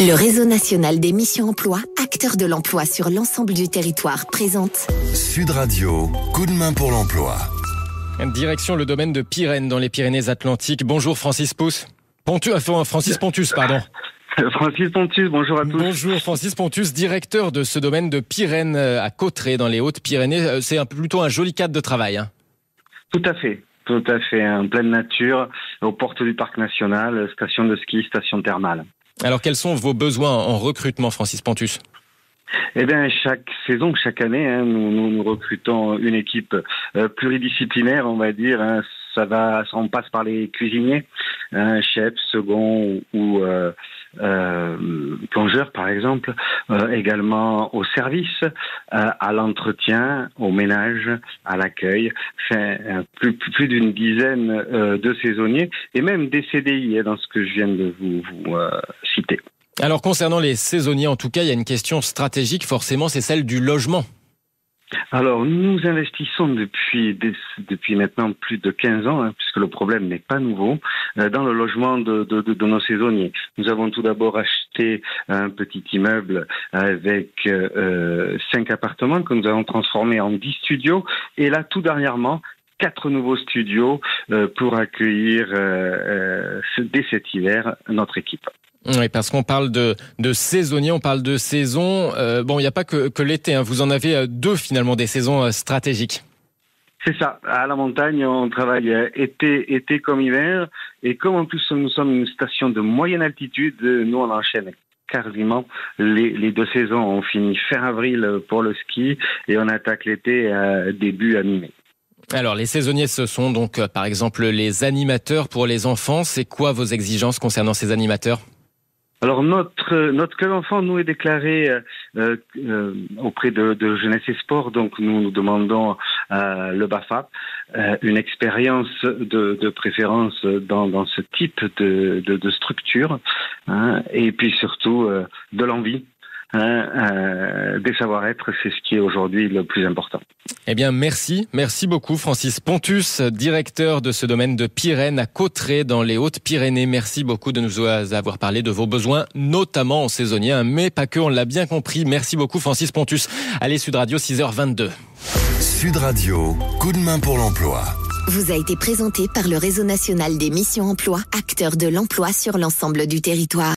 Le réseau national des missions emploi, acteur de l'emploi sur l'ensemble du territoire, présente Sud Radio, coup de main pour l'emploi. Direction le domaine de Pyrène dans les Pyrénées-Atlantiques. Bonjour Francis Pontus, Francis Pontus. Francis Pontus, bonjour à tous. Bonjour Francis Pontus, directeur de ce domaine de Pyrène à Cauterets dans les Hautes-Pyrénées. C'est plutôt un joli cadre de travail. Tout à fait, en pleine nature, aux portes du parc national, station de ski, station thermale. Alors quels sont vos besoins en recrutement, Francis Pontus ? Eh bien, chaque saison, chaque année, nous recrutons une équipe pluridisciplinaire, on va dire. On passe par les cuisiniers, chefs, seconds ou plongeurs, par exemple. Également au service, à l'entretien, au ménage, à l'accueil. Plus d'une dizaine de saisonniers et même des CDI dans ce que je viens de vous citer. Alors concernant les saisonniers, en tout cas, il y a une question stratégique, forcément, c'est celle du logement. Alors, nous investissons depuis maintenant plus de 15 ans, puisque le problème n'est pas nouveau, dans le logement de nos saisonniers. Nous avons tout d'abord acheté un petit immeuble avec 5 appartements que nous avons transformés en 10 studios. Et là, tout dernièrement, 4 nouveaux studios pour accueillir dès cet hiver notre équipe. Oui, parce qu'on parle de saisonniers, on parle de saison. Il n'y a pas que l'été, vous en avez 2 finalement, des saisons stratégiques. C'est ça. À la montagne, on travaille été comme hiver. Et comme en plus nous sommes une station de moyenne altitude, nous on enchaîne quasiment les 2 saisons. On finit fin avril pour le ski et on attaque l'été début à mi-mai. Alors les saisonniers, ce sont donc par exemple les animateurs pour les enfants. C'est quoi vos exigences concernant ces animateurs ? Alors notre club enfant nous est déclaré auprès de Jeunesse et Sport, donc nous demandons le BAFA, une expérience de préférence dans ce type de structure, et puis surtout de l'envie. Des savoir-être, c'est ce qui est aujourd'hui le plus important. Eh bien, merci beaucoup Francis Pontus, directeur de ce domaine de Pyrène à Cauterets dans les Hautes-Pyrénées. Merci beaucoup de nous avoir parlé de vos besoins, notamment en saisonnier, mais pas que, on l'a bien compris. Merci beaucoup Francis Pontus. Allez, Sud Radio, 6h22. Sud Radio, coup de main pour l'emploi. Vous a été présenté par le réseau national des missions emploi, acteur de l'emploi sur l'ensemble du territoire.